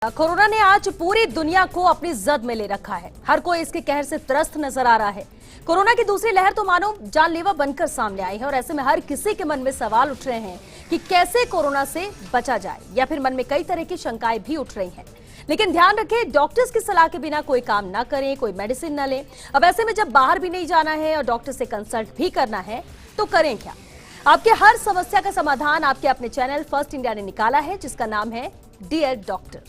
Corona ने आज पूरी दुनिया को अपनी जद में ले रखा है। हर कोई इसके कहर से त्रस्त नजर आ रहा है। कोरोना की दूसरी लहर तो मानो जानलेवा बनकर सामने आई है और ऐसे में हर किसी के मन में सवाल उठ रहे हैं कि कैसे कोरोना से बचा जाए, या फिर मन में कई तरह की शंकाएं भी उठ रही हैं। लेकिन ध्यान रखें, डॉक्टर्स की सलाह के बिना कोई काम ना करें, कोई मेडिसिन न लें। अब ऐसे में जब बाहर भी नहीं जाना है और डॉक्टर से कंसल्ट भी करना है तो करें क्या? आपके हर समस्या का समाधान आपके अपने चैनल फर्स्ट इंडिया ने निकाला है, जिसका नाम है डियर डॉक्टर।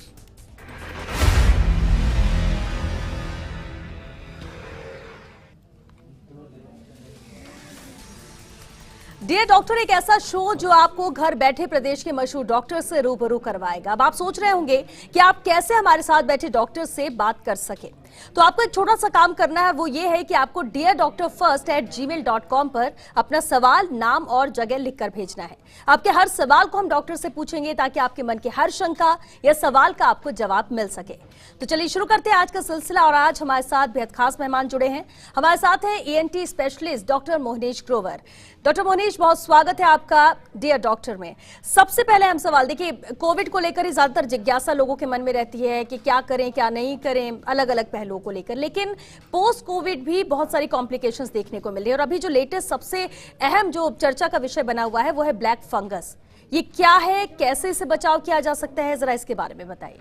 डियर डॉक्टर एक ऐसा शो जो आपको घर बैठे प्रदेश के मशहूर डॉक्टर से रूबरू करवाएगा। अब आप सोच रहे होंगे कि आप कैसे हमारे साथ बैठे डॉक्टर से बात कर सके, तो आपको एक छोटा सा काम करना है। वो ये है कि आपको deardoctorfirst@gmail.com पर अपना सवाल, नाम और जगह लिखकर भेजना है। आपके हर सवाल को हम डॉक्टर से पूछेंगे ताकि आपके मन की हर शंका या सवाल का आपको जवाब मिल सके। तो चलिए शुरू करते हैं आज का सिलसिला। और आज हमारे साथ बेहद खास मेहमान जुड़े हैं। हमारे साथ है ENT specialist doctor Mohnish Grover. Doctor Mohnish, बहुत स्वागत है आपका डियर डॉक्टर में। सबसे पहले हम सवाल, देखिए कोविड को लेकर ही ज्यादातर जिज्ञासा लोगों के मन में रहती है कि क्या करें क्या नहीं करें, अलग अलग पहलुओं को लेकर। लेकिन पोस्ट कोविड भी बहुत सारी कॉम्प्लिकेशंस देखने को मिल रही है और अभी जो लेटेस्ट सबसे अहम जो चर्चा का विषय बना हुआ है वो है ब्लैक फंगस। ये क्या है, कैसे इससे बचाव किया जा सकता है, जरा इसके बारे में बताइए।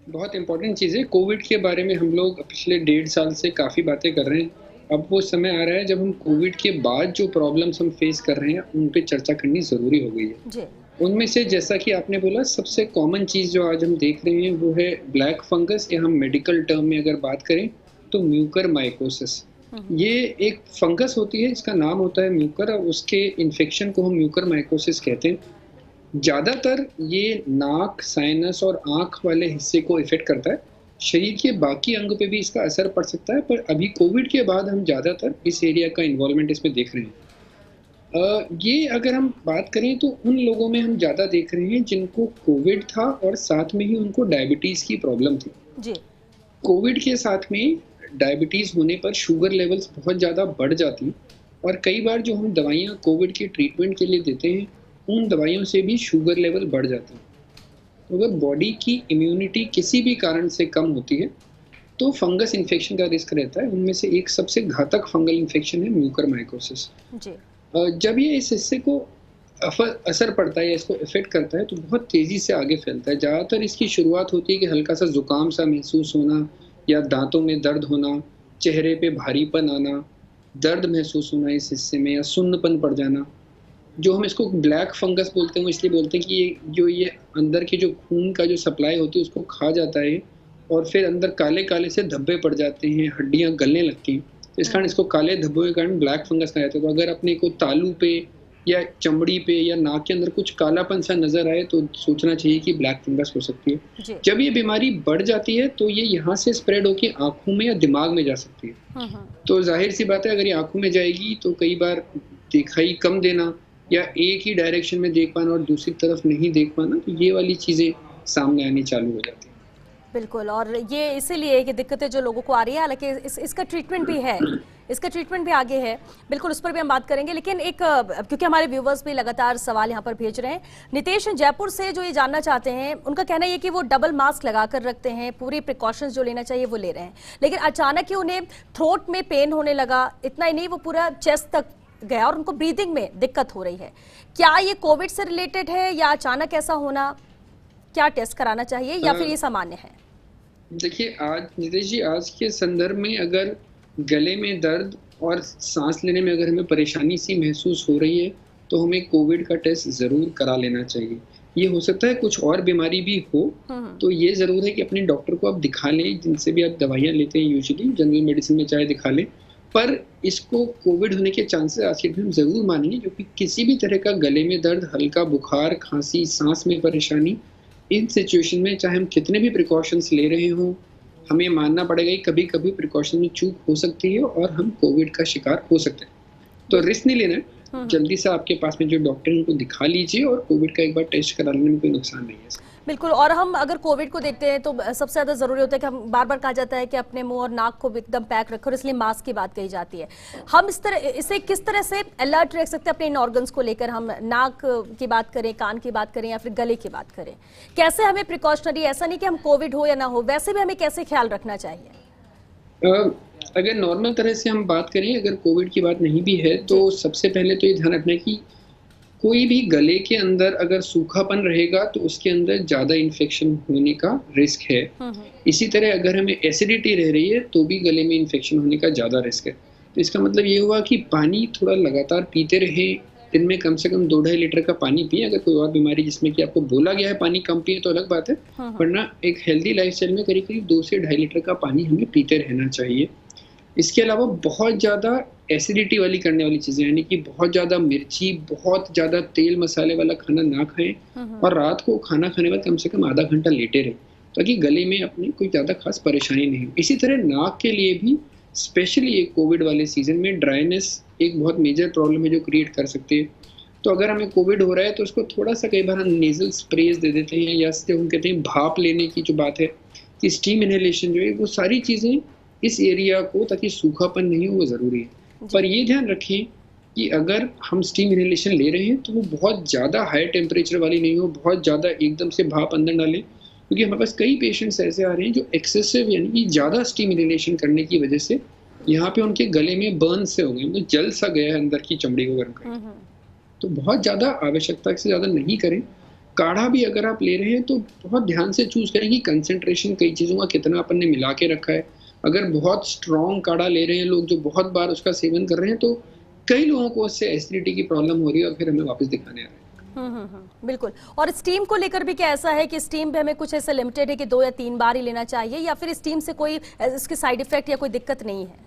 बहुत इंपॉर्टेंट चीज़ है। कोविड के बारे में हम लोग पिछले 1.5 साल से काफ़ी बातें कर रहे हैं। अब वो समय आ रहा है जब हम कोविड के बाद जो प्रॉब्लम्स हम फेस कर रहे हैं उन पे चर्चा करनी ज़रूरी हो गई है जी। उनमें से जैसा कि आपने बोला, सबसे कॉमन चीज़ जो आज हम देख रहे हैं वो है ब्लैक फंगस, या हम मेडिकल टर्म में अगर बात करें तो म्यूकरमाइकोसिस। ये एक फंगस होती है, इसका नाम होता है म्यूकर, और उसके इन्फेक्शन को हम म्यूकरमाइकोसिस कहते हैं। ज़्यादातर ये नाक, साइनस और आँख वाले हिस्से को इफेक्ट करता है। शरीर के बाकी अंग पे भी इसका असर पड़ सकता है, पर अभी कोविड के बाद हम ज़्यादातर इस एरिया का इन्वॉल्वमेंट इसमें देख रहे हैं। ये अगर हम बात करें तो उन लोगों में हम ज़्यादा देख रहे हैं जिनको कोविड था और साथ में ही उनको डायबिटीज़ की प्रॉब्लम थी जी। कोविड के साथ में डायबिटीज़ होने पर शुगर लेवल्स बहुत ज़्यादा बढ़ जाती हैं और कई बार जो हम दवाइयाँ कोविड के ट्रीटमेंट के लिए देते हैं उन दवाइयों से भी शुगर लेवल बढ़ जाते हैं। तो अगर बॉडी की इम्यूनिटी किसी भी कारण से कम होती है तो फंगस इन्फेक्शन का रिस्क रहता है। उनमें से एक सबसे घातक फंगल इन्फेक्शन है म्यूकरमाइकोसिस। जब ये इस हिस्से को असर पड़ता है या इसको इफेक्ट करता है तो बहुत तेज़ी से आगे फैलता है। ज़्यादातर इसकी शुरुआत होती है कि हल्का सा जुकाम सा महसूस होना, या दांतों में दर्द होना, चेहरे पे भारीपन आना, दर्द महसूस होना इस हिस्से में, या सुन्नपन पड़ जाना। जो हम इसको ब्लैक फंगस बोलते हैं, वो इसलिए बोलते हैं कि ये अंदर की जो खून का जो सप्लाई होती है उसको खा जाता है और फिर अंदर काले काले से धब्बे पड़ जाते हैं, हड्डियाँ गलने लगती हैं। तो इस कारण इसको काले धब्बों के कारण ब्लैक फंगस कहा जाता है। तो अगर अपने को तालू पे या चमड़ी पे या नाक के अंदर कुछ कालापन सा नजर आए तो सोचना चाहिए कि ब्लैक फंगस हो सकती है। जब ये बीमारी बढ़ जाती है तो ये यहाँ से स्प्रेड होकर आंखों में या दिमाग में जा सकती है। तो जाहिर सी बात है, अगर ये आंखों में जाएगी तो कई बार दिखाई कम देना या एक ही डायरेक्शन में देख पाना और दूसरी तरफ नहीं देख पाना, तो ये वाली चीजें सामने आनी चालू हो जाती है। बिल्कुल, और ये इसीलिए कि दिक्कतें जो लोगों को आ रही है, हालांकि इसका ट्रीटमेंट भी है, इसका ट्रीटमेंट भी आगे है, बिल्कुल उस पर भी हम बात करेंगे। लेकिन एक, क्योंकि हमारे व्यूवर्स भी लगातार सवाल यहाँ पर भेज रहे हैं, नितेश जयपुर से जो ये जानना चाहते हैं, उनका कहना है कि वो डबल मास्क लगा कर रखते हैं, पूरी प्रिकॉशंस जो लेना चाहिए वो ले रहे हैं, लेकिन अचानक ही उन्हें थ्रोट में पेन होने लगा। इतना ही नहीं, वो पूरा चेस्ट तक गया और उनको ब्रीदिंग में दिक्कत हो रही है। क्या ये कोविड से रिलेटेड है या अचानक ऐसा होना? क्या टेस्ट कराना चाहिए या फिर ये सामान्य है? देखिए, आज नितेश जी, आज के संदर्भ में अगर गले में दर्द और सांस लेने में अगर हमें परेशानी सी महसूस हो रही है तो हमें कोविड का टेस्ट ज़रूर करा लेना चाहिए। ये हो सकता है कुछ और बीमारी भी हो, तो ये ज़रूर है कि अपने डॉक्टर को आप दिखा लें, जिनसे भी आप दवाइयाँ लेते हैं, यूजुअली जनरल मेडिसिन में चाहे दिखा लें। पर इसको कोविड होने के चांसेस आज के दिन ज़रूर मानेंगे, क्योंकि किसी भी तरह का गले में दर्द, हल्का बुखार, खांसी, सांस में परेशानी, इन सिचुएशन में चाहे हम कितने भी प्रिकॉशंस ले रहे हों, हमें मानना पड़ेगा कि कभी कभी प्रिकॉशन में चूक हो सकती है और हम कोविड का शिकार हो सकते हैं। तो रिस्क नहीं लेना है, जल्दी से आपके पास में जो डॉक्टर है उनको दिखा लीजिए और कोविड का एक बार टेस्ट करा लेने में कोई नुकसान नहीं है। बिल्कुल। और हम अगर कोविड को देखते हैं तो सबसे ज्यादा जरूरी होता है कि हम बार बार कहा जाता है कि अपने मुंह और नाक को एकदम पैक रखो, और इसलिए मास्क की बात कही जाती है। हम इसे किस तरह से अलर्ट रख सकते हैं अपने इन ऑर्गन्स को लेकर? हम नाक की बात करें, कान की बात करें या फिर गले की बात करें, कैसे हमें प्रिकॉशनरी, ऐसा नहीं कि हम कोविड हो या ना हो, वैसे भी हमें कैसे ख्याल रखना चाहिए? अगर नॉर्मल तरह से हम बात करें, अगर कोविड की बात नहीं भी है, तो सबसे पहले तो ये ध्यान रखना है कि कोई भी गले के अंदर अगर सूखापन रहेगा तो उसके अंदर ज़्यादा इन्फेक्शन होने का रिस्क है। इसी तरह अगर हमें एसिडिटी रह रही है तो भी गले में इन्फेक्शन होने का ज़्यादा रिस्क है। तो इसका मतलब ये हुआ कि पानी थोड़ा लगातार पीते रहें, दिन में कम से कम 2-2.5 लीटर का पानी पिएँ। अगर कोई और बीमारी जिसमें कि आपको बोला गया है पानी कम पिएँ तो अलग बात है, वरना एक हेल्दी लाइफ़स्टाइल में करीब-करीब 2 से 2.5 लीटर का पानी हमें पीते रहना चाहिए। इसके अलावा बहुत ज़्यादा एसिडिटी वाली करने वाली चीज़ें, यानी कि बहुत ज़्यादा मिर्ची, बहुत ज़्यादा तेल मसाले वाला खाना ना खाएँ, और रात को खाना खाने के बाद कम से कम आधा घंटा लेटे रहें, ताकि गले में अपनी कोई ज़्यादा खास परेशानी नहीं हो। इसी तरह नाक के लिए भी स्पेशली ये कोविड वाले सीज़न में ड्राइनेस एक बहुत मेजर प्रॉब्लम है जो क्रिएट कर सकती है। तो अगर हमें कोविड हो रहा है तो उसको थोड़ा-सा कई बार हम नेज़ल स्प्रेज़ दे देते हैं, या जब हम कहते हैं भाप लेने की जो बात है कि स्टीम इन्हेलेशन जो है, वो सारी चीज़ें इस एरिया को, ताकि सूखापन नहीं हो, वो ज़रूरी है। पर ये ध्यान रखें कि अगर हम स्टीम इन्हेलेशन ले रहे हैं तो वो बहुत ज़्यादा हाई टेम्परेचर वाली नहीं हो, बहुत ज़्यादा एकदम से भाप अंदर ना लें, क्योंकि हमारे पास कई पेशेंट्स ऐसे आ रहे हैं जो एक्सेसिव यानी कि ज़्यादा स्टीम इन्हेलेशन करने की वजह से यहाँ पे उनके गले में बर्न से हो गए, मतलब जल सा गया है अंदर की चमड़ी को गर्म करके। तो बहुत ज़्यादा आवश्यकता से ज़्यादा नहीं करें। काढ़ा भी अगर आप ले रहे हैं तो बहुत ध्यान से चूज़ करें कि कंसंट्रेशन कई चीज़ों का कितना अपन ने मिला के रखा है। अगर बहुत स्ट्रॉन्ग काढ़ा ले रहे हैं लोग, जो बहुत बार उसका सेवन कर रहे हैं, तो कई लोगों को उससे एसिडिटी की प्रॉब्लम हो रही है और फिर हमें वापस दिखाने आ रहे हैं। बिल्कुल। और स्टीम को लेकर भी क्या ऐसा है कि स्टीम पे हमें कुछ ऐसा लिमिटेड है कि 2 या 3 बार ही लेना चाहिए, या फिर स्टीम से कोई इसके साइड इफेक्ट या कोई दिक्कत नहीं है?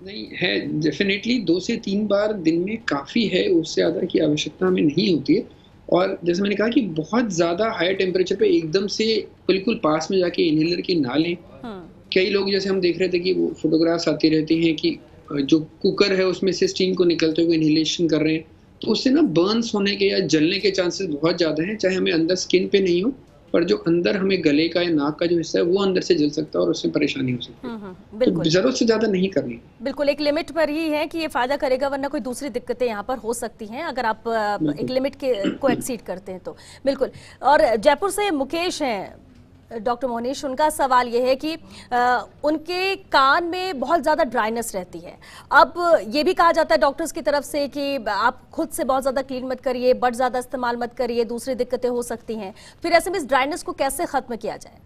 नहीं है, डेफिनेटली 2 से 3 बार दिन में काफ़ी है, उससे ज़्यादा की आवश्यकता हमें नहीं होती है। और जैसे मैंने कहा कि बहुत ज़्यादा हाई टेम्परेचर पे एकदम से बिल्कुल पास में जाके इन्हेलर की ना लें। कई लोग, जैसे हम देख रहे थे कि वो फोटोग्राफ्स आती रहती हैं कि जो कुकर है उसमें से स्टीम को निकलते हुए इन्हेलेशन कर रहे हैं, तो उससे ना बर्न्स होने के या जलने के चांसेस बहुत ज़्यादा हैं। चाहे हमें अंदर स्किन पे नहीं हो, पर जो अंदर हमें गले का या नाक का जो हिस्सा है वो अंदर से जल सकता है और उससे परेशानी हो सकती है। बिल्कुल। तो ज़रूरत से ज़्यादा नहीं करनी। बिल्कुल, एक लिमिट पर ही है कि ये फ़ायदा करेगा, वरना कोई दूसरी दिक्कतें यहाँ पर हो सकती हैं अगर आप एक लिमिट को एक्सीड करते हैं तो। बिल्कुल। और जयपुर से मुकेश हैं, डॉक्टर मोहनीश, उनका सवाल ये है कि उनके कान में बहुत ज़्यादा ड्राइनेस रहती है। अब ये भी कहा जाता है डॉक्टर्स की तरफ से कि आप खुद से बहुत ज़्यादा क्लीन मत करिए, बट ज़्यादा इस्तेमाल मत करिए, दूसरी दिक्कतें हो सकती हैं। फिर ऐसे में इस ड्राइनेस को कैसे ख़त्म किया जाए?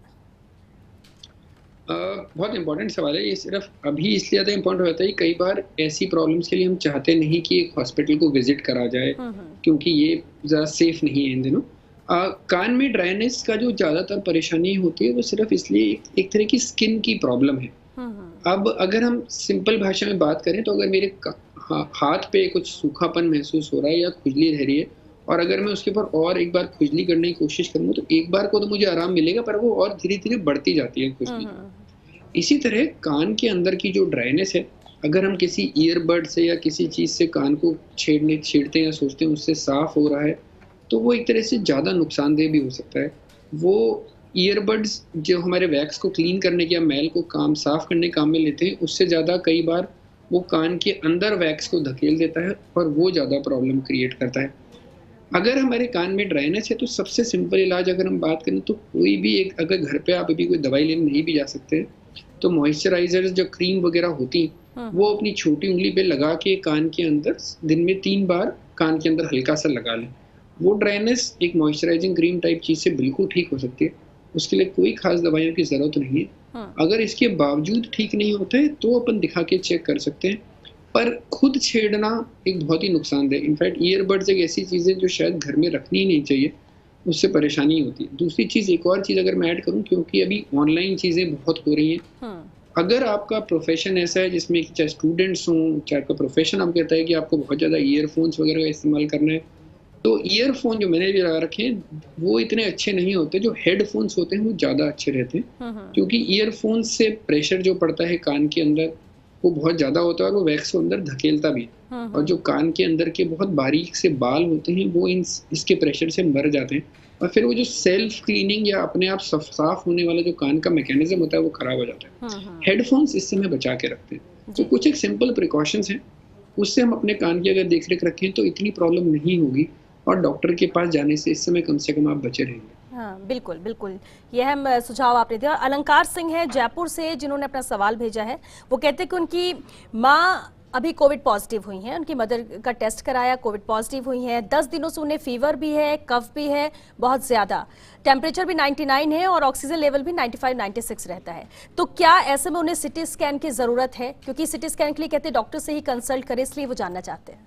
बहुत इंपॉर्टेंट सवाल है ये। सिर्फ अभी इसलिए ज़्यादा इंपॉर्टेंट होता है, कई बार ऐसी प्रॉब्लम्स के लिए हम चाहते नहीं कि एक हॉस्पिटल को विजिट करा जाए, क्योंकि ये ज़्यादा सेफ नहीं है इन दिनों। कान में ड्राइनेस का जो ज़्यादातर परेशानी होती है वो सिर्फ इसलिए एक तरह की स्किन की प्रॉब्लम है। अब अगर हम सिंपल भाषा में बात करें तो अगर मेरे हाथ पे कुछ सूखापन महसूस हो रहा है या खुजली रह रही है, और अगर मैं उसके ऊपर और एक बार खुजली करने की कोशिश करूँगा, तो एक बार को तो मुझे आराम मिलेगा, पर वो और धीरे-धीरे बढ़ती जाती है खुजली। इसी तरह कान के अंदर की जो ड्राइनेस है, अगर हम किसी ईयरबड से या किसी चीज़ से कान को छेड़ते हैं या सोचते हैं उससे साफ़ हो रहा है, तो वो एक तरह से ज़्यादा नुकसानदेह भी हो सकता है। वो ईयरबड्स जो हमारे वैक्स को क्लीन करने के या मैल को साफ़ करने काम में लेते हैं, उससे ज़्यादा कई बार वो कान के अंदर वैक्स को धकेल देता है और वो ज़्यादा प्रॉब्लम क्रिएट करता है। अगर हमारे कान में ड्राइनेस है तो सबसे सिंपल इलाज अगर हम बात करें तो कोई भी एक, अगर घर पे आप अभी कोई दवाई लेने नहीं भी जा सकते, तो मॉइस्चराइजर्स जो क्रीम वगैरह होती हैं, वो अपनी छोटी उंगली पे लगा के कान के अंदर दिन में 3 बार कान के अंदर हल्का सा लगा लें। वो ड्राइनेस एक मॉइस्चराइजिंग क्रीम टाइप चीज़ से बिल्कुल ठीक हो सकती है। उसके लिए कोई खास दवाइयों की ज़रूरत नहीं है। अगर इसके बावजूद ठीक नहीं होता है तो अपन दिखा के चेक कर सकते हैं, पर खुद छेड़ना एक बहुत ही नुकसानदेह। इनफैक्ट ईयरबड्स एक ऐसी चीज़ है जो शायद घर में रखनी ही नहीं चाहिए, उससे परेशानी होती है। दूसरी चीज़, एक और चीज़ अगर मैं ऐड करूँ, क्योंकि अभी ऑनलाइन चीज़ें बहुत हो रही हैं, अगर आपका प्रोफेशन ऐसा है जिसमें कि चाहे स्टूडेंट्स हों, चाहे आपका प्रोफेशन आप कहता है कि आपको बहुत ज़्यादा ईयरफोन्स वगैरह का इस्तेमाल करना है, तो ईयरफोन जो मैंने भी लगा रखे हैं वो इतने अच्छे नहीं होते। जो हेडफोन्स होते हैं वो ज़्यादा अच्छे रहते हैं, क्योंकि ईयरफोन से प्रेशर जो पड़ता है कान के अंदर, वो बहुत ज़्यादा होता है और वो वैक्स को अंदर धकेलता भी है। और जो कान के अंदर के बहुत बारीक से बाल होते हैं वो इसके प्रेशर से मर जाते हैं और फिर वो जो सेल्फ क्लीनिंग या अपने आप साफ होने वाला जो कान का मैकेनिज्म होता है वो खराब हो जाता है। हेडफोन्स इससे हमें बचा के रखते हैं। तो कुछ एक सिंपल प्रिकॉशंस हैं, उससे हम अपने कान की अगर देख रेख रखें तो इतनी प्रॉब्लम नहीं होगी और डॉक्टर के पास जाने से इस समय कम से कम आप बचे रहेंगे। हाँ, बिल्कुल बिल्कुल, यह हम सुझाव आपने दिया। अलंकार सिंह है जयपुर से जिन्होंने अपना सवाल भेजा है। वो कहते हैं कि उनकी माँ अभी कोविड पॉजिटिव हुई हैं, उनकी मदर का टेस्ट कराया, कोविड पॉजिटिव हुई हैं। 10 दिनों से उन्हें फीवर भी है, कफ भी है बहुत ज़्यादा, टेम्परेचर भी 99 है और ऑक्सीजन लेवल भी 95-96 रहता है। तो क्या ऐसे में उन्हें सिटी स्कैन की ज़रूरत है? क्योंकि सिटी स्कैन के लिए कहते हैं डॉक्टर से ही कंसल्ट करें, इसलिए वो जानना चाहते हैं।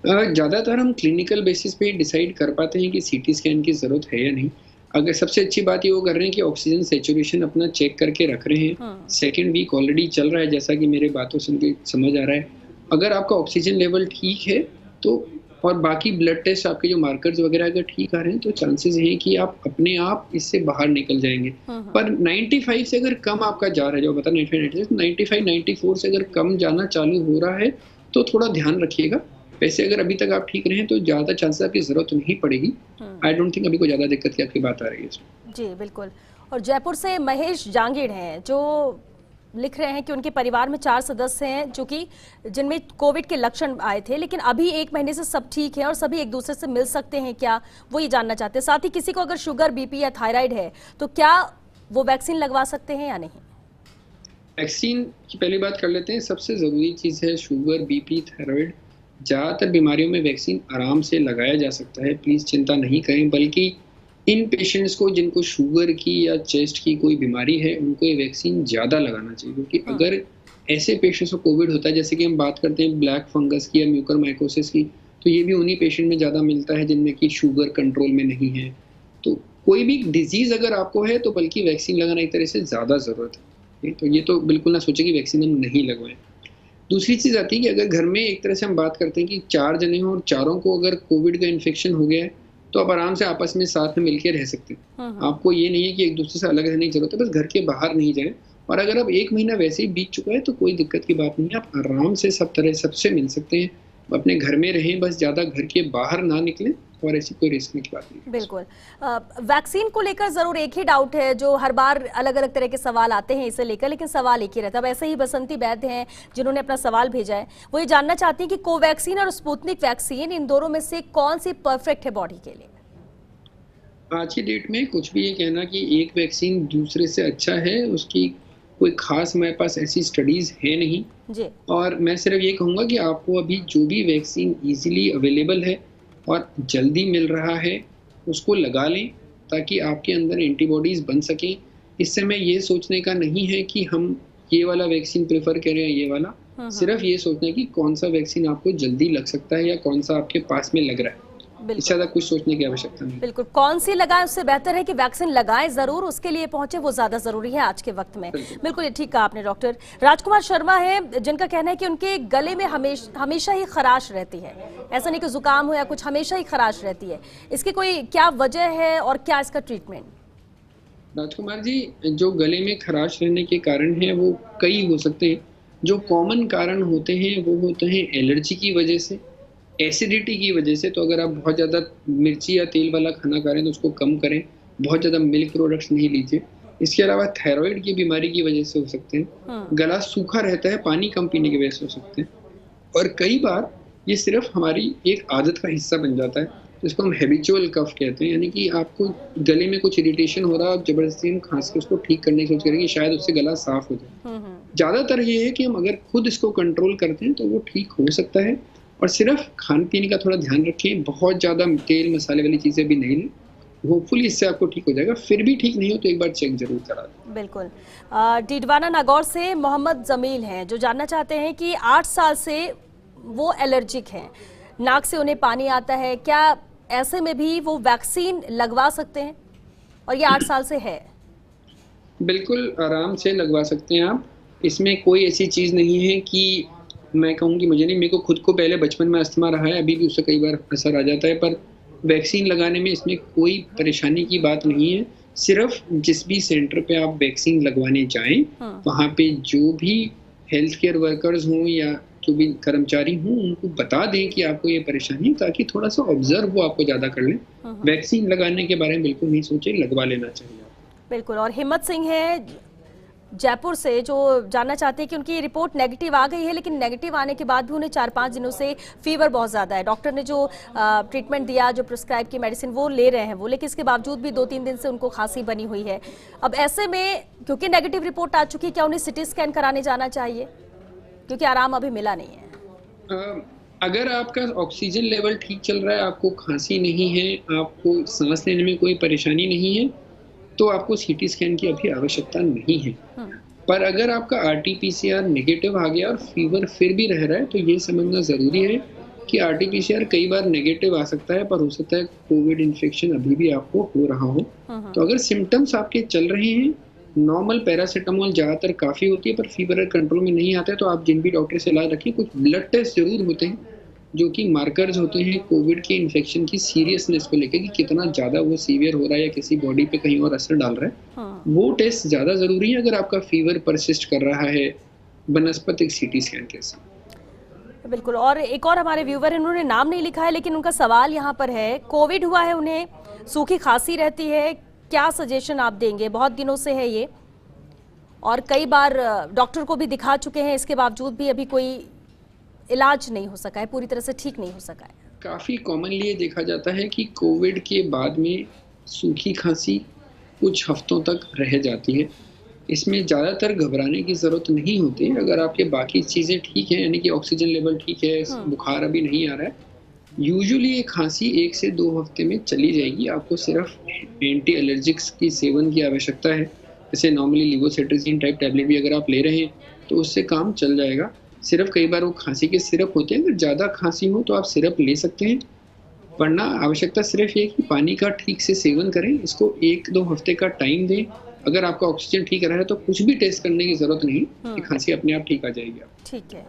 ज़्यादातर हम क्लिनिकल बेसिस पे डिसाइड कर पाते हैं कि सीटी स्कैन की ज़रूरत है या नहीं। अगर सबसे अच्छी बात ये वो कर रहे हैं कि ऑक्सीजन सैचुरेशन अपना चेक करके रख रहे हैं। सेकंड वीक ऑलरेडी चल रहा है, जैसा कि मेरे बातों सुन के समझ आ रहा है। अगर आपका ऑक्सीजन लेवल ठीक है तो और बाकी ब्लड टेस्ट आपके जो मार्कर्स वगैरह अगर ठीक आ रहे हैं तो चांसेस हैं कि आप अपने आप इससे बाहर निकल जाएंगे। पर 95 से अगर कम आपका जा रहा है, जो बता 95-94 से अगर कम जाना चालू हो रहा है तो थोड़ा ध्यान रखिएगा। वैसे अगर अभी तक आप ठीक रहे तो ज़्यादा चांसेस आपकी ज़रूरत नहीं पड़ेगी। आई डोंट थिंक अभी कोई ज़्यादा दिक्कत की आपकी बात आ रही है। जी बिल्कुल। और जयपुर से महेश जांगीड़ हैं जो लिख रहे हैं कि उनके परिवार में 4 सदस्य हैं जो कि जिनमें कोविड के लक्षण आए थे, लेकिन अभी 1 महीने से सब ठीक है और सभी एक दूसरे से मिल सकते हैं क्या, वो ये जानना चाहते हैं। साथ ही किसी को अगर शुगर, बीपी या थायराइड है तो क्या वो वैक्सीन लगवा सकते हैं या नहीं? वैक्सीन की पहली बात कर लेते हैं। सबसे ज़रूरी चीज़ है शुगर, बीपी, थायराइड। ज़्यादातर बीमारियों में वैक्सीन आराम से लगाया जा सकता है, प्लीज़ चिंता नहीं करें। बल्कि इन पेशेंट्स को जिनको शुगर की या चेस्ट की कोई बीमारी है उनको ये वैक्सीन ज़्यादा लगाना चाहिए, क्योंकि अगर ऐसे पेशेंट्स को कोविड होता है, जैसे कि हम बात करते हैं ब्लैक फंगस की या म्यूकरमाइकोसिस की, तो ये भी उन्हीं पेशेंट में ज़्यादा मिलता है जिनमें कि शुगर कंट्रोल में नहीं है। तो कोई भी डिजीज़ अगर आपको है तो बल्कि वैक्सीन लगाना एक तरह से ज़्यादा ज़रूरत है। तो ये तो बिल्कुल ना सोचें कि वैक्सीन हम नहीं लगवाएं। दूसरी चीज़ आती है कि अगर घर में एक तरह से हम बात करते हैं कि 4 जने हों और चारों को अगर कोविड का इन्फेक्शन हो गया है तो आप आराम से आपस में साथ में मिलकर रह सकते हैं। आपको ये नहीं है कि एक दूसरे से अलग रहने की जरूरत है, बस घर के बाहर नहीं जाएं। और अगर अब 1 महीना वैसे ही बीत चुका है तो कोई दिक्कत की बात नहीं है, आप आराम से सब तरह सबसे मिल सकते हैं। अपने घर में रहें, बस ज़्यादा घर के बाहर ना निकलें और ऐसी कोई रिस्क की बात नहीं। बिल्कुल। वैक्सीन को लेकर जरूर एक ही डाउट है जो हर बार अलग अलग तरह के सवाल आते हैं इसे लेकर, लेकिन सवाल एक ही रहता है। अब ऐसे ही बसंती वैद्य हैं जिन्होंने अपना सवाल भेजा है, वो ये जानना चाहती हैं कि कोवैक्सीन और स्पुतनिक वैक्सीन, इन दोनों में से कौन सी परफेक्ट है बॉडी के लिए? आज की डेट में कुछ भी ये कहना कि एक वैक्सीन दूसरे से अच्छा है, उसकी कोई खास हमारे पास ऐसी स्टडीज़ है नहीं जी। और मैं सिर्फ ये कहूँगा कि आपको अभी जो भी वैक्सीन ईजिली अवेलेबल है और जल्दी मिल रहा है उसको लगा लें ताकि आपके अंदर एंटीबॉडीज़ बन सकें। इस समय ये सोचने का नहीं है कि हम ये वाला वैक्सीन प्रेफर करें या ये वाला, सिर्फ ये सोचना है कि कौन सा वैक्सीन आपको जल्दी लग सकता है या कौन सा आपके पास में लग रहा है। इससे ज़्यादा कुछ सोचने की आवश्यकता नहीं। बिल्कुल, कौन सी लगाएं उससे बेहतर है कि वैक्सीन लगाएं जरूर, उसके लिए पहुंचे वो ज्यादा जरूरी है आज के वक्त में। बिल्कुल ये ठीक कहा आपने। डॉक्टर राजकुमार शर्मा है जिनका कहना है कि उनके गले में हमेशा ही खराश रहती है, ऐसा नहीं कि जुकाम हो या कुछ, हमेशा ही खराश रहती है। इसकी कोई क्या वजह है और क्या इसका ट्रीटमेंट? राजकुमार जी, जो गले में खराश रहने के कारण है वो कई हो सकते हैं। जो कॉमन कारण होते हैं वो होते हैं एलर्जी की वजह से, एसिडिटी की वजह से। तो अगर आप बहुत ज़्यादा मिर्ची या तेल वाला खाना खा रहे हैं तो उसको कम करें, बहुत ज़्यादा मिल्क प्रोडक्ट्स नहीं लीजिए। इसके अलावा थायराइड की बीमारी की वजह से हो सकते हैं, गला सूखा रहता है, पानी कम पीने की वजह से हो सकते हैं, और कई बार ये सिर्फ हमारी एक आदत का हिस्सा बन जाता है जिसको हम हैबिचुअल कफ कहते हैं। यानी कि आपको गले में कुछ इरिटेशन हो रहा है, आप जबरदस्ती में खांस के उसको ठीक करने की सोच करेंगे, शायद उससे गला साफ हो जाए। ज़्यादातर ये है कि हम अगर खुद इसको कंट्रोल करते हैं तो वो ठीक हो सकता है। और सिर्फ खाने पीने का थोड़ा ध्यान रखें, बहुत ज़्यादा तेल मसाले वाली चीज़ें भी नहीं लें, होपफुली इससे आपको ठीक हो जाएगा। फिर भी ठीक नहीं हो तो एक बार चेक जरूर करा दें। बिल्कुल। डीडवाना नागौर से मोहम्मद जमील हैं जो जानना चाहते हैं कि 8 साल से वो एलर्जिक हैं, नाक से उन्हें पानी आता है, क्या ऐसे में भी वो वैक्सीन लगवा सकते हैं? और ये 8 साल से है। बिल्कुल आराम से लगवा सकते हैं आप। इसमें कोई ऐसी चीज़ नहीं है कि मैं कहूँ कि मुझे नहीं, मेरे को खुद को पहले बचपन में अस्थमा रहा है, अभी भी उससे कई बार असर आ जाता है, पर वैक्सीन लगाने में इसमें कोई परेशानी की बात नहीं है। सिर्फ जिस भी सेंटर पे आप वैक्सीन लगवाने जाएं वहाँ पे जो भी हेल्थ केयर वर्कर्स हों या जो भी कर्मचारी हों, उनको बता दें कि आपको ये परेशानी है, ताकि थोड़ा-सा ऑब्ज़र्व वो आपको ज़्यादा कर लें। वैक्सीन लगाने के बारे में बिल्कुल नहीं सोचें, लगवा लेना चाहिए आपको। बिल्कुल। और हिम्मत सिंह है जयपुर से, जो जानना चाहते हैं कि उनकी रिपोर्ट नेगेटिव आ गई है, लेकिन नेगेटिव आने के बाद भी उन्हें 4-5 दिनों से फीवर बहुत ज़्यादा है। डॉक्टर ने जो ट्रीटमेंट दिया, जो प्रिस्क्राइब की मेडिसिन वो ले रहे हैं वो, लेकिन इसके बावजूद भी 2-3 दिन से उनको खांसी बनी हुई है। अब ऐसे में क्योंकि नेगेटिव रिपोर्ट आ चुकी है, क्या उन्हें सिटी स्कैन कराने जाना चाहिए, क्योंकि आराम अभी मिला नहीं है? अगर आपका ऑक्सीजन लेवल ठीक चल रहा है, आपको खांसी नहीं है, आपको सांस लेने में कोई परेशानी नहीं है, तो आपको सीटी स्कैन की अभी आवश्यकता नहीं है। पर अगर आपका आरटी-पीसीआर नेगेटिव आ गया और फीवर फिर भी रह रहा है, तो ये समझना ज़रूरी है कि आरटी-पीसीआर कई बार नेगेटिव आ सकता है, पर हो सकता है कोविड इन्फेक्शन अभी भी आपको हो रहा हो। तो अगर सिम्पटम्स आपके चल रहे हैं, नॉर्मल पैरासिटामोल ज़्यादातर काफ़ी होती है, पर फीवर कंट्रोल में नहीं आता है, तो आप जिन भी डॉक्टर से इलाज रखें, कुछ ब्लड टेस्ट ज़रूर होते हैं, जो कि मार्कर्स होते हैं कोविड के इन्फेक्शन की सीरियसनेस को लेके, कि कितना ज़्यादा वो सीवियर हो रहा है या किसी बॉडी पे कहीं और असर डाल रहा है। वो टेस्ट ज़्यादा ज़रूरी है अगर आपका फीवर परसिस्ट कर रहा है, बनस्पतिक सीटी स्कैन के साथ। बिल्कुल। और एक और हमारे व्यूवर हैं, उन्होंने नाम नहीं लिखा है, लेकिन उनका सवाल यहाँ पर है, कोविड हुआ है उन्हें, सूखी खांसी रहती है, क्या सजेशन आप देंगे? बहुत दिनों से है ये, और कई बार डॉक्टर को भी दिखा चुके हैं, इसके बावजूद भी अभी कोई इलाज नहीं हो सका है, पूरी तरह से ठीक नहीं हो सका है। काफ़ी कॉमनली ये देखा जाता है कि कोविड के बाद में सूखी खांसी कुछ हफ्तों तक रह जाती है। इसमें ज़्यादातर घबराने की ज़रूरत नहीं होती है, अगर आपके बाकी चीज़ें ठीक हैं, यानी कि ऑक्सीजन लेवल ठीक है, बुखार अभी नहीं आ रहा है, यूजुअली ये खांसी 1 से 2 हफ्ते में चली जाएगी। आपको सिर्फ एंटी एलर्जिक्स की सेवन की आवश्यकता है। जैसे नॉर्मली लिवोसेट्रिजिन टाइप टैबलेट भी अगर आप ले रहे हैं, तो उससे काम चल जाएगा। सिर्फ कई बार वो खांसी के सिरप होते हैं, अगर ज़्यादा खांसी हो तो आप सिरप ले सकते हैं, वरना आवश्यकता सिर्फ ये है कि पानी का ठीक से सेवन करें। इसको 1-2 हफ्ते का टाइम दें। अगर आपका ऑक्सीजन ठीक रहा है तो कुछ भी टेस्ट करने की ज़रूरत नहीं, कि खांसी अपने आप ठीक आ जाएगी। ठीक है।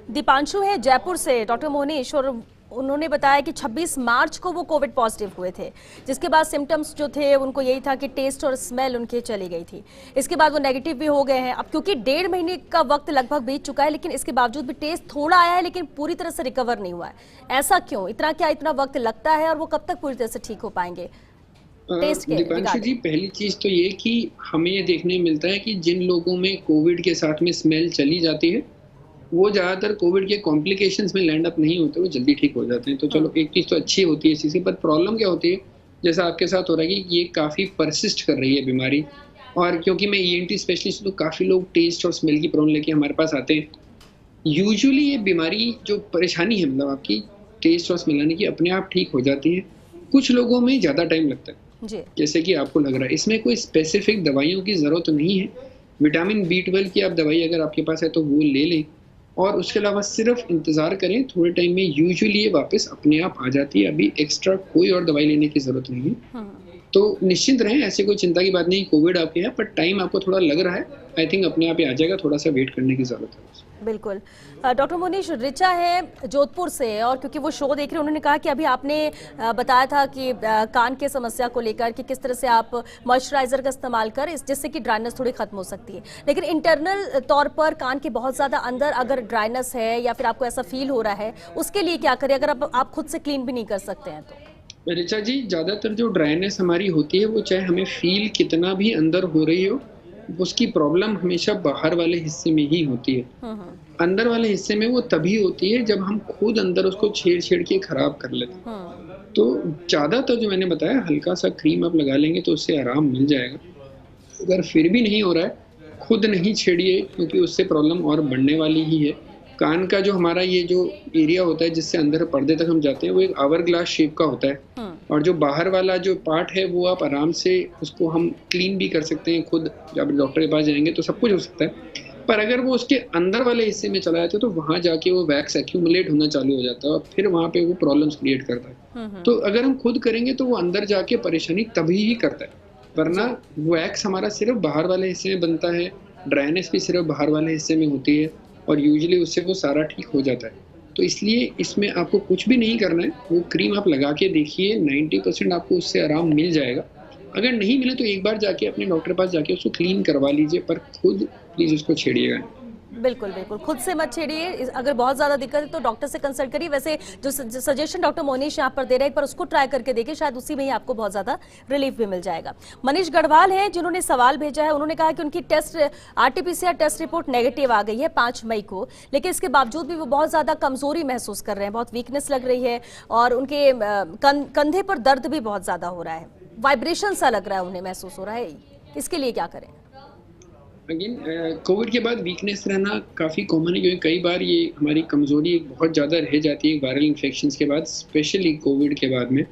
दीपांशु है जयपुर से, डॉक्टर मोहनीश, और उन्होंने बताया कि 26 मार्च को वो कोविड पॉजिटिव हुए थे, जिसके बाद सिम्टम्स जो थे उनको यही था कि टेस्ट और स्मेल उनके चली गई थी। इसके बाद वो नेगेटिव भी हो गए हैं। अब क्योंकि 1.5 महीने का वक्त लगभग बीत चुका है, लेकिन इसके बावजूद भी टेस्ट थोड़ा आया है, लेकिन पूरी तरह से रिकवर नहीं हुआ है। ऐसा क्यों? इतना वक्त लगता है, और वो कब तक पूरी तरह से ठीक हो पाएंगे टेस्ट के? दीपांशु जी, पहली चीज़ तो ये कि हमें ये देखने मिलता है कि जिन लोगों में कोविड के साथ में स्मेल चली जाती है, वो ज़्यादातर कोविड के कॉम्प्लिकेशंस में लैंड अप नहीं होते, वो जल्दी ठीक हो जाते हैं। तो चलो एक चीज़ तो अच्छी होती है इस चीज़ की, पर प्रॉब्लम क्या होती है, जैसा आपके साथ हो रहा है कि ये काफ़ी परसिस्ट कर रही है बीमारी। और क्योंकि मैं ईएनटी स्पेशलिस्ट हूँ, तो काफ़ी लोग टेस्ट और स्मेल की प्रॉब्लम लेके हमारे पास आते हैं। यूजुअली ये बीमारी जो परेशानी है, मतलब आपकी टेस्ट और स्मेल आने की, अपने आप ठीक हो जाती है। कुछ लोगों में ज़्यादा टाइम लगता है जी। जैसे कि आपको लग रहा है। इसमें कोई स्पेसिफिक दवाइयों की ज़रूरत नहीं है। विटामिन B12 की आप दवाई अगर आपके पास है तो वो ले लें, और उसके अलावा सिर्फ इंतज़ार करें, थोड़े टाइम में यूजुअली ये वापस अपने आप आ जाती है। अभी एक्स्ट्रा कोई और दवाई लेने की ज़रूरत नहीं है। तो निश्चिंत रहें, ऐसी कोई चिंता की बात नहीं, कोविड आपके है, पर टाइम आपको थोड़ा लग रहा है। आई थिंक अपने आप ही आ जाएगा, थोड़ा सा वेट करने की ज़रूरत है। बिल्कुल। डॉक्टर मोहनीश, रिचा है जोधपुर से, और क्योंकि वो शो देख रहे हैं, उन्होंने कहा कि अभी आपने बताया था कि कान के समस्या को लेकर कि किस तरह से आप मॉइस्चराइजर का इस्तेमाल कर, जिससे कि ड्राइनेस थोड़ी खत्म हो सकती है, लेकिन इंटरनल तौर पर कान के बहुत ज़्यादा अंदर अगर ड्राइनेस है या फिर आपको ऐसा फील हो रहा है, उसके लिए क्या करें अगर आप खुद से क्लीन भी नहीं कर सकते हैं तो? रिचा जी, ज़्यादातर जो ड्राइनेस हमारी होती है, वो चाहे हमें फील कितना भी अंदर हो रही हो, उसकी प्रॉब्लम हमेशा बाहर वाले हिस्से में ही होती है। अंदर वाले हिस्से में वो तभी होती है जब हम खुद अंदर उसको छेड़ के खराब कर लेते हैं। तो ज़्यादातर जो मैंने बताया, हल्का सा क्रीम आप लगा लेंगे तो उससे आराम मिल जाएगा। अगर फिर भी नहीं हो रहा है, खुद नहीं छेड़िए, क्योंकि उससे प्रॉब्लम और बढ़ने वाली ही है। कान का जो हमारा ये जो एरिया होता है जिससे अंदर पर्दे तक हम जाते हैं, वो एक आवर ग्लास शेप का होता है, और जो बाहर वाला जो पार्ट है वो आप आराम से उसको हम क्लीन भी कर सकते हैं खुद। जब डॉक्टर के पास जाएंगे तो सब कुछ हो सकता है, पर अगर वो उसके अंदर वाले हिस्से में चला जाता है तो वहाँ जाके वो वैक्स एक्यूमुलेट होना चालू हो जाता है, और फिर वहाँ पे वो प्रॉब्लम्स क्रिएट करता है। तो अगर हम खुद करेंगे तो वो अंदर जाके परेशानी तभी ही करता है, वरना वैक्स हमारा सिर्फ बाहर वाले हिस्से में बनता है, ड्राइनेस भी सिर्फ बाहर वाले हिस्से में होती है, और यूजुअली उससे वो सारा ठीक हो जाता है। तो इसलिए इसमें आपको कुछ भी नहीं करना है, वो क्रीम आप लगा के देखिए, 90% आपको उससे आराम मिल जाएगा। अगर नहीं मिले तो एक बार जाके अपने डॉक्टर के पास जाके उसको क्लीन करवा लीजिए, पर खुद प्लीज़ उसको छेड़िएगा। बिल्कुल बिल्कुल, खुद से मत छेड़िए। अगर बहुत ज्यादा दिक्कत है तो डॉक्टर से कंसल्ट करिए। वैसे जो सजेशन डॉक्टर मोनीश यहाँ पर दे रहे हैं, एक बार उसको ट्राई करके देखिए, शायद उसी में ही आपको बहुत ज्यादा रिलीफ भी मिल जाएगा। मनीष गढ़वाल है जिन्होंने सवाल भेजा है, उन्होंने कहा कि उनकी test RTPCR test report negative आ गई है 5 मई को, लेकिन इसके बावजूद भी वो बहुत ज्यादा कमजोरी महसूस कर रहे हैं, बहुत वीकनेस लग रही है और उनके कंधे पर दर्द भी बहुत ज्यादा हो रहा है, वाइब्रेशन सा लग रहा है उन्हें महसूस हो रहा है। इसके लिए क्या करें? अगेन कोविड के बाद वीकनेस रहना काफ़ी कॉमन है, क्योंकि कई बार ये हमारी कमज़ोरी बहुत ज़्यादा रह जाती है वायरल इन्फेक्शंस के बाद, स्पेशली कोविड के बाद में।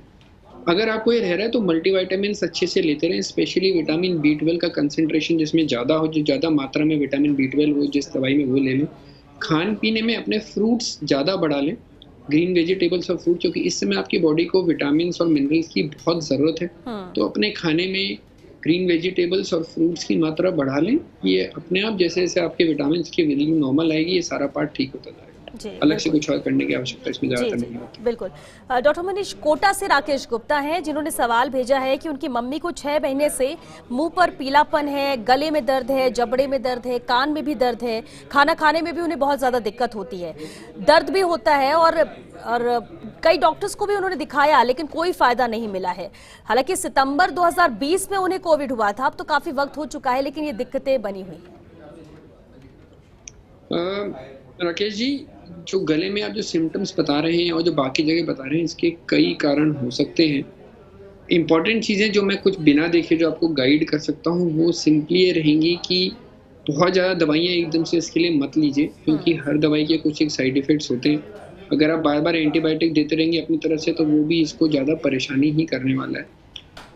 अगर आपको ये रह रहा है तो मल्टीविटामिन्स अच्छे से लेते रहें, स्पेशली विटामिन B12 का कंसंट्रेशन जिसमें ज़्यादा हो, जो ज़्यादा मात्रा में विटामिन B12 हो जिस दवाई में वो ले लें। खान पीने में अपने फ्रूट्स ज़्यादा बढ़ा लें, ग्रीन वेजिटेबल्स और फ्रूट, क्योंकि इस समय आपकी बॉडी को विटामिन्स और मिनरल्स की बहुत ज़रूरत है। तो अपने खाने में ग्रीन वेजिटेबल्स और फ्रूट्स की मात्रा बढ़ा लें। ये अपने आप जैसे जैसे आपके विटामिन्स की वैल्यू नॉर्मल आएगी, ये सारा पार्ट ठीक होता जाएगा। अलग से कुछ और करने की आवश्यकता इसमें ज़्यादा नहीं होती। बिल्कुल। डॉक्टर मनीष, कोटा से राकेश गुप्ता हैं जिन्होंने सवाल भेजा है कि उनकी मम्मी को 6 महीने से मुंह पर पीलापन है, गले में दर्द है, जबड़े में दर्द है, कान में भी दर्द है, खाना खाने में भी उन्हें बहुत ज्यादा दिक्कत होती है, दर्द भी होता है और कई डॉक्टर्स को भी उन्होंने दिखाया लेकिन कोई फायदा नहीं मिला है। हालांकि सितंबर 2020 में उन्हें कोविड हुआ था, अब तो काफी वक्त हो चुका है, लेकिन ये दिक्कतें बनी हुई। राकेश जी, जो गले में आप जो सिम्टम्स बता रहे हैं और जो बाकी जगह बता रहे हैं, इसके कई कारण हो सकते हैं। इम्पॉर्टेंट चीज़ें जो मैं कुछ बिना देखे जो आपको गाइड कर सकता हूँ, वो सिंपली ये रहेंगी कि बहुत ज़्यादा दवाइयाँ एकदम से इसके लिए मत लीजिए, क्योंकि हर दवाई के कुछ एक साइड इफ़ेक्ट्स होते हैं। अगर आप बार बार एंटीबायोटिक देते रहेंगे अपनी तरफ से, तो वो भी इसको ज़्यादा परेशानी ही करने वाला है।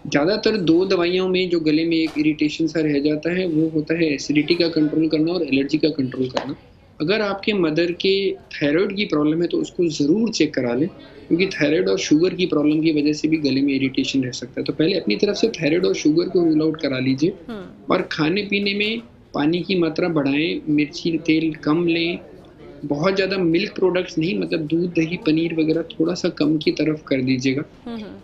ज़्यादातर 2 दवाइयों में जो गले में एक इरिटेशन सा रह जाता है, वो होता है एसिडिटी का कंट्रोल करना और एलर्जी का कंट्रोल करना। अगर आपके मदर के थायराइड की प्रॉब्लम है तो उसको ज़रूर चेक करा लें, क्योंकि थायराइड और शुगर की प्रॉब्लम की वजह से भी गले में इरिटेशन रह सकता है। तो पहले अपनी तरफ से थायराइड और शुगर को रूल आउट करा लीजिए और खाने पीने में पानी की मात्रा बढ़ाएं, मिर्ची तेल कम लें, बहुत ज़्यादा मिल्क प्रोडक्ट्स नहीं, मतलब दूध दही पनीर वगैरह थोड़ा सा कम की तरफ कर दीजिएगा।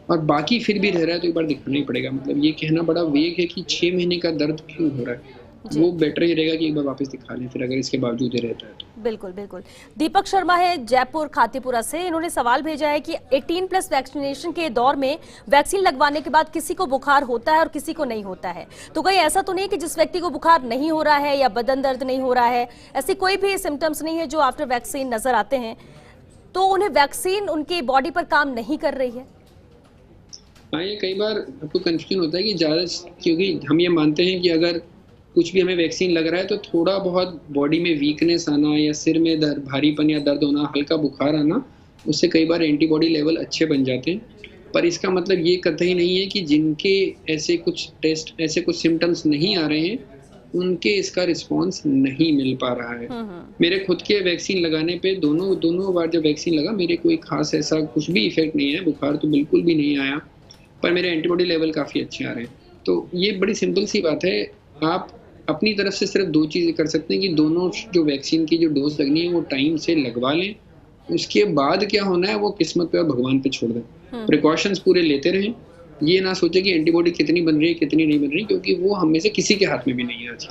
और बाकी फिर भी रह रहा है तो एक बार दिखाना ही पड़ेगा। मतलब ये कहना बड़ा वेग है कि 6 महीने का दर्द क्यों हो रहा है, वो बेटर ही रहेगा कि एक बार वापस दिखा लें फिर, अगर इसके बावजूद ये रहता है तो। बिल्कुल बिल्कुल। दीपक शर्मा है जयपुर खातीपुरा से, इन्होंने सवाल भेजा है कि 18+ वैक्सीनेशन के दौर में वैक्सीन लगवाने के बाद किसी को बुखार होता है और किसी को नहीं होता है, तो कहीं ऐसा तो नहीं कि जिस व्यक्ति को बुखार नहीं हो रहा है या बदन दर्द नहीं हो रहा है, ऐसी कोई भी सिम्टम्स नहीं है जो आफ्टर वैक्सीन नजर आते हैं, तो उन्हें वैक्सीन उनकी बॉडी पर काम नहीं कर रही है? हाँ, ये कई बार आपको कंफ्यूजन होता है कि ज़्यादा, क्योंकि हम ये मानते हैं कि अगर कुछ भी हमें वैक्सीन लग रहा है तो थोड़ा बहुत बॉडी में वीकनेस आना या सिर में दर्द, भारीपन या दर्द होना, हल्का बुखार आना, उससे कई बार एंटीबॉडी लेवल अच्छे बन जाते हैं। पर इसका मतलब ये कतई नहीं है कि जिनके ऐसे कुछ टेस्ट, ऐसे कुछ सिम्टम्स नहीं आ रहे हैं, उनके इसका रिस्पॉन्स नहीं मिल पा रहा है। मेरे खुद के वैक्सीन लगाने पे दोनों बार जब वैक्सीन लगा, मेरे कोई खास ऐसा कुछ भी इफेक्ट नहीं है, बुखार तो बिल्कुल भी नहीं आया, पर मेरे एंटीबॉडी लेवल काफ़ी अच्छे आ रहे हैं। तो ये बड़ी सिंपल सी बात है, आप अपनी तरफ से सिर्फ 2 चीज़ें कर सकते हैं कि दोनों जो वैक्सीन की जो डोज लगनी है वो टाइम से लगवा लें। उसके बाद क्या होना है वो किस्मत पे और भगवान पे छोड़ दें। प्रिकॉशंस पूरे लेते रहें, ये ना सोचें कि एंटीबॉडी कितनी बन रही है कितनी नहीं बन रही, क्योंकि वो हम में से किसी के हाथ में भी नहीं है आज।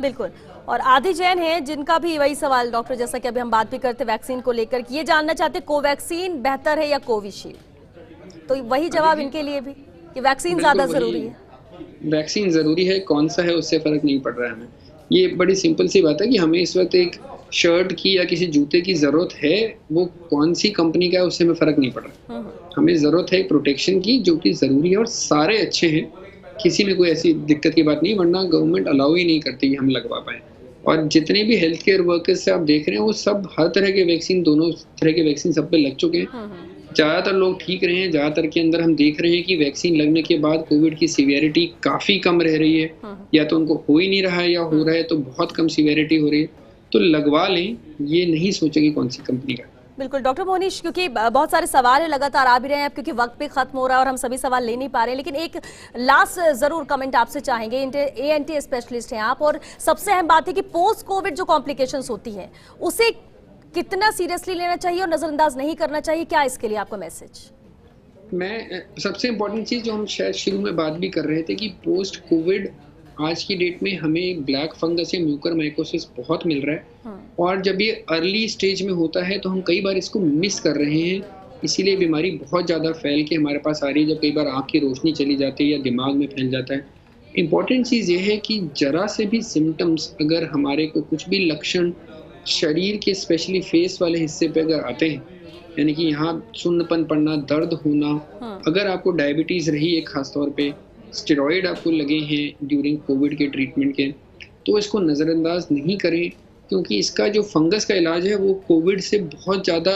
बिल्कुल। और आदि जैन है जिनका भी वही सवाल डॉक्टर, जैसा कि अभी हम बात भी करते वैक्सीन को लेकर, ये जानना चाहते कोवैक्सीन बेहतर है या कोविशील्ड, तो वही जवाब इनके लिए भी कि वैक्सीन ज्यादा जरूरी है। वैक्सीन ज़रूरी है, कौन सा है उससे फ़र्क नहीं पड़ रहा है हमें। ये बड़ी सिंपल सी बात है कि हमें इस वक्त एक शर्ट की या किसी जूते की ज़रूरत है, वो कौन सी कंपनी का है उससे हमें फ़र्क नहीं पड़ रहा। हमें ज़रूरत है प्रोटेक्शन की, जो कि ज़रूरी है और सारे अच्छे हैं, किसी में कोई ऐसी दिक्कत की बात नहीं, वरना गवर्नमेंट अलाउ ही नहीं करती कि हम लगवा पाएँ। और जितने भी हेल्थ केयर वर्कर्स से आप देख रहे हैं, वो सब हर तरह के वैक्सीन, दोनों तरह के वैक्सीन सब पे लग चुके हैं। ज़्यादातर लोग ठीक रहे हैं, ज़्यादातर के अंदर हम देख रहे हैं कि वैक्सीन लगने के बाद कोविड की सीवियरिटी काफ़ी कम रह रही है, या तो उनको हो ही नहीं रहा है या हो रहा है तो बहुत कम सीवियरिटी हो रही है। तो लगवा लें, ये नहीं सोचें कि कौन सी कंपनी का। बिल्कुल डॉक्टर मोनीश, क्योंकि बहुत सारे सवाल लगातार आ भी रहे हैं, क्योंकि वक्त भी खत्म हो रहा है और हम सभी सवाल ले नहीं पा रहे हैं, लेकिन एक लास्ट जरूर कमेंट आपसे चाहेंगे। ANT स्पेशलिस्ट हैं आप, और सबसे अहम बात है कि पोस्ट कोविड जो कॉम्प्लिकेशंस होती हैं उसे कितना सीरियसली लेना चाहिए और नजरअंदाज नहीं करना चाहिए, क्या इसके लिए आपका मैसेज? मैं सबसे इम्पोर्टेंट चीज़ जो हम शायद शुरू में बात भी कर रहे थे कि पोस्ट कोविड आज की डेट में हमें ब्लैक फंगस या म्यूकरमाइकोसिस बहुत मिल रहा है, और जब ये अर्ली स्टेज में होता है तो हम कई बार इसको मिस कर रहे हैं। इसीलिए बीमारी बहुत ज़्यादा फैल के हमारे पास आ रही है, जब कई बार आँख की रोशनी चली जाती है या दिमाग में फैल जाता है। इम्पॉर्टेंट चीज़ ये है कि ज़रा से भी सिम्पटम्स, अगर हमारे को कुछ भी लक्षण शरीर के स्पेशली फेस वाले हिस्से पे अगर आते हैं, यानी कि यहाँ सुन्नपन पड़ना, दर्द होना, अगर आपको डायबिटीज़ रही है खास तौर पे, स्टेरॉइड आपको लगे हैं ड्यूरिंग कोविड के ट्रीटमेंट के, तो इसको नज़रअंदाज नहीं करें, क्योंकि इसका जो फंगस का इलाज है वो कोविड से बहुत ज़्यादा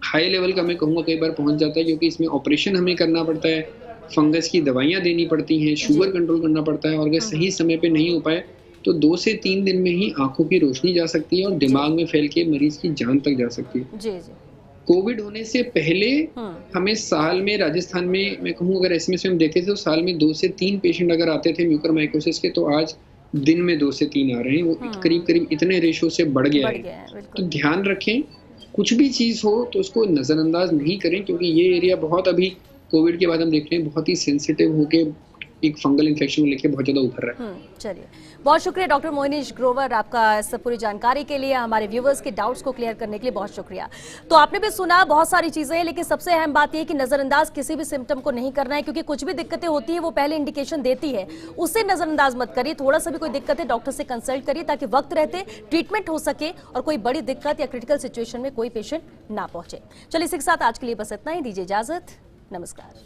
हाई लेवल का मैं कहूँगा कई बार पहुँच जाता है, क्योंकि इसमें ऑपरेशन हमें करना पड़ता है, फंगस की दवाइयाँ देनी पड़ती हैं, शुगर कंट्रोल करना पड़ता है, और अगर सही समय पे नहीं हो पाए तो 2 से 3 दिन में ही आँखों की रोशनी जा सकती है और दिमाग में फैल के मरीज़ की जान तक जा सकती है। जी, जी। कोविड होने से पहले हमें साल में राजस्थान में मैं कहूँ अगर एसएमएस में हम देखे थे तो साल में 2 से 3 पेशेंट अगर आते थे म्यूकरमाइकोसिस के, तो आज दिन में 2 से 3 आ रहे हैं। वो करीब-करीब इतने रेशो से बढ़ गया है। तो बिल्कुल। ध्यान रखें, कुछ भी चीज़ हो तो उसको नज़रअंदाज नहीं करें, क्योंकि ये एरिया बहुत अभी कोविड के बाद हम देख रहे हैं बहुत ही सेंसिटिव होके एक फंगल इन्फेक्शन को लेके बहुत ज़्यादा उभर रहा है। चलिए, बहुत शुक्रिया डॉक्टर मोहनीश ग्रोवर, आपका इस पूरी जानकारी के लिए, हमारे व्यूवर्स के डाउट्स को क्लियर करने के लिए बहुत शुक्रिया। तो आपने भी सुना बहुत सारी चीजें हैं, लेकिन सबसे अहम बात यह है कि नजरअंदाज किसी भी सिम्टम को नहीं करना है, क्योंकि कुछ भी दिक्कतें होती है वो पहले इंडिकेशन देती है, उसे नजरअंदाज मत करिए। थोड़ा सा भी कोई दिक्कत है डॉक्टर से कंसल्ट करिए, ताकि वक्त रहते ट्रीटमेंट हो सके और कोई बड़ी दिक्कत या क्रिटिकल सिचुएशन में कोई पेशेंट ना पहुंचे। चलिए, इसी के साथ आज के लिए बस इतना ही, दीजिए इजाजत, नमस्कार।